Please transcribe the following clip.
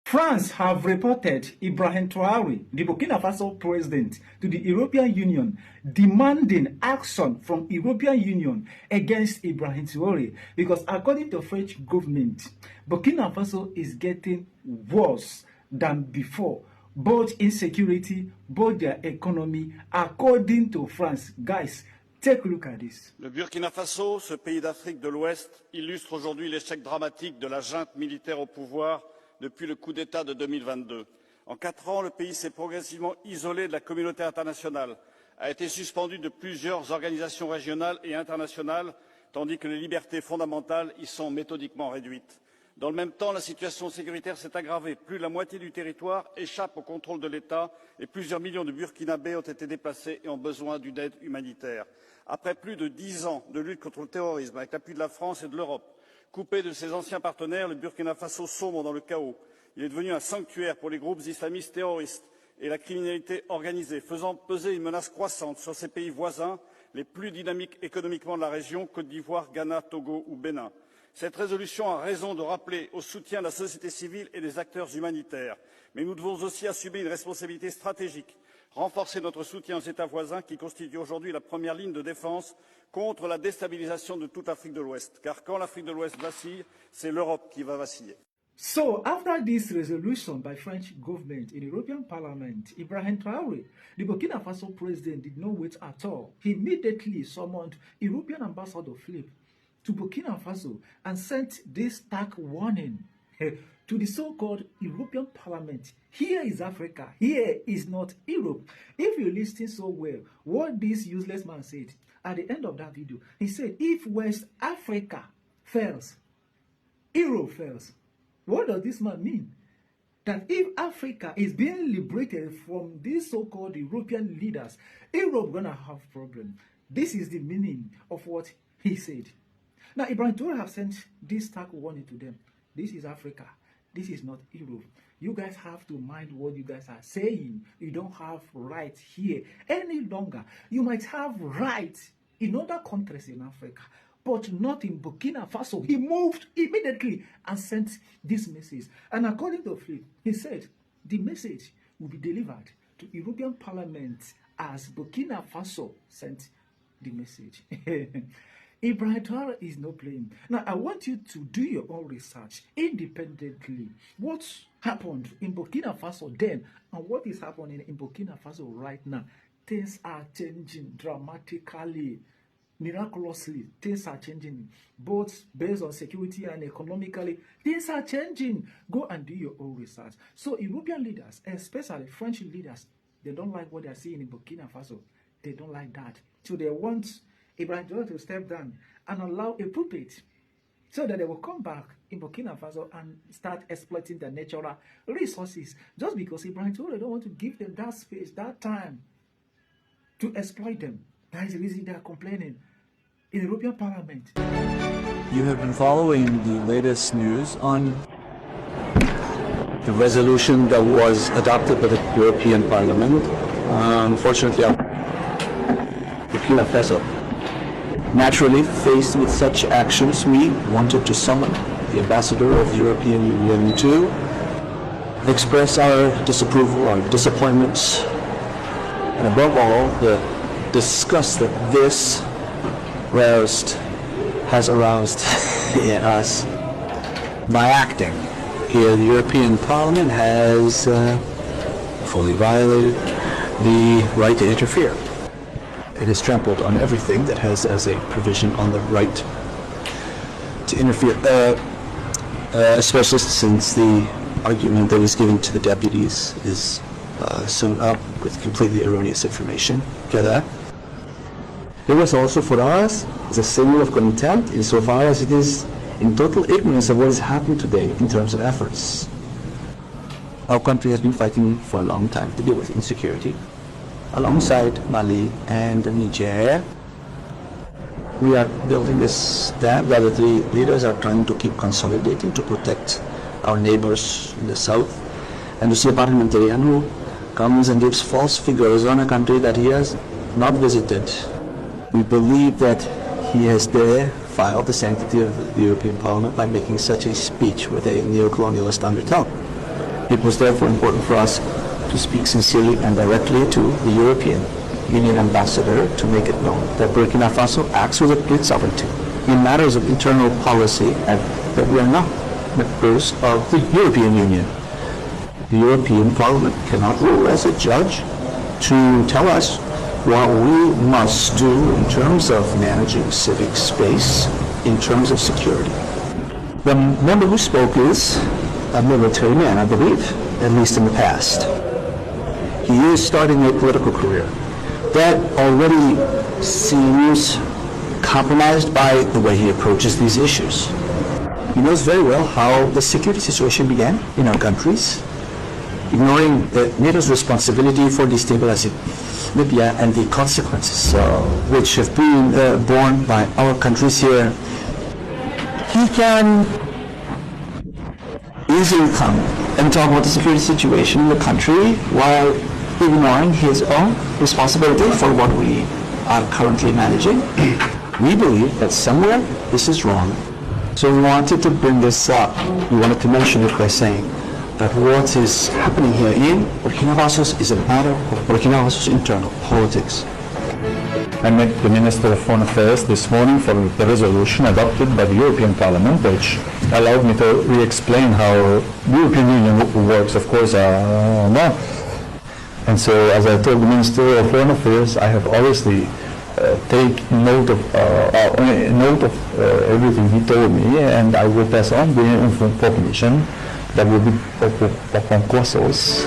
France have reported Ibrahim Traoré, the Burkina Faso president, to the European Union, demanding action from European Union against Ibrahim Traoré because according to French government, Burkina Faso is getting worse than before, both insecurity, both their economy, according to France. Guys, take a look at this. Le Burkina Faso, ce pays d'Afrique de l'Ouest, illustre aujourd'hui l'échec dramatique de la junte militaire au pouvoir depuis le coup d'État de 2022. En 4 ans, le pays s'est progressivement isolé de la communauté internationale, a été suspendu de plusieurs organisations régionales et internationales, tandis que les libertés fondamentales y sont méthodiquement réduites. Dans le même temps, la situation sécuritaire s'est aggravée. Plus de la moitié du territoire échappe au contrôle de l'État et plusieurs millions de Burkinabés ont été déplacés et ont besoin d'une aide humanitaire. Après plus de 10 ans de lutte contre le terrorisme, avec l'appui de la France et de l'Europe, coupé de ses anciens partenaires, le Burkina Faso sombre dans le chaos. Il est devenu un sanctuaire pour les groupes islamistes terroristes et la criminalité organisée, faisant peser une menace croissante sur ses pays voisins, les plus dynamiques économiquement de la région, Côte d'Ivoire, Ghana, Togo ou Bénin. Cette résolution a raison de rappeler au soutien de la société civile et des acteurs humanitaires. Mais nous devons aussi assumer une responsabilité stratégique, renforcer notre soutien aux États voisins qui constituent aujourd'hui la première ligne de défense contre la déstabilisation de toute l'Afrique de l'Ouest. Car quand l'Afrique de l'Ouest vacille, c'est l'Europe qui va vaciller. So, after this resolution by French government in the European Parliament, Ibrahim Traoré, the Burkina Faso president, did not wait at all. He immediately summoned European Ambassador Philippe to Burkina Faso and sent this stark warning to the so-called European Parliament. Here is Africa. Here is not Europe. If you listen so well, what this useless man said at the end of that video, he said, if West Africa fails, Europe fails. What does this man mean? That if Africa is being liberated from these so-called European leaders, Europe gonna have problem. This is the meaning of what he said. Now, Ibrahim Traoré have sent this stark warning to them. This is Africa. This is not Europe. You guys have to mind what you guys are saying. You don't have rights here any longer. You might have rights in other countries in Africa, but not in Burkina Faso. He moved immediately and sent this message. And according to Philippe, he said the message will be delivered to European Parliament as Burkina Faso sent the message. Ibrahim Traoré is not playing. Now, I want you to do your own research independently. What happened in Burkina Faso then and what is happening in Burkina Faso right now? Things are changing dramatically, miraculously. Things are changing, both based on security and economically. Things are changing. Go and do your own research. So, European leaders, especially French leaders, they don't like what they are seeing in Burkina Faso. They don't like that. So, they want Ibrahim Traoré to step down and allow a puppet so that they will come back in Burkina Faso and start exploiting the natural resources. Just because Ibrahim Traoré don't want to give them that space, that time to exploit them. That is the reason they are complaining in the European Parliament. You have been following the latest news on the resolution that was adopted by the European Parliament. Unfortunately, Burkina Faso. Naturally, faced with such actions, we wanted to summon the ambassador of the European Union to express our disapproval, our disappointments, and above all, the disgust that this has aroused in us. By acting here, the European Parliament has fully violated the right to interfere. It has trampled on everything that has as a provision on the right to interfere, especially since the argument that was given to the deputies is sewn up with completely erroneous information. It was also for us a signal of contempt insofar as it is in total ignorance of what has happened today in terms of efforts. Our country has been fighting for a long time to deal with insecurity. Alongside Mali and Niger, we are building this dam. Rather, the leaders are trying to keep consolidating to protect our neighbors in the south. And to see a parliamentarian who comes and gives false figures on a country that he has not visited, we believe that he has defiled the sanctity of the European Parliament by making such a speech with a neo-colonialist undertone. It was therefore important for us to speak sincerely and directly to the European Union ambassador to make it known that Burkina Faso acts with complete sovereignty in matters of internal policy and that we are not members of the European Union. The European Parliament cannot rule as a judge to tell us what we must do in terms of managing civic space, in terms of security. The member who spoke is a military man, I believe, at least in the past. He is starting a political career that already seems compromised by the way he approaches these issues. He knows very well how the security situation began in our countries, ignoring NATO's responsibility for destabilizing Libya and the consequences which have been borne by our countries here. He can easily come and talk about the security situation in the country while ignoring his own responsibility for what we are currently managing. We believe that somewhere this is wrong. So we wanted to bring this up. We wanted to mention it by saying that what is happening here in Burkina Faso is a matter of Burkina Faso's internal politics. I met the Minister of Foreign Affairs this morning for the resolution adopted by the European Parliament, which allowed me to re-explain how the European Union works, of course, not. And so, as I told the Minister of Foreign Affairs, I have obviously take note of everything he told me, and I will pass on the information that will be from Brussels.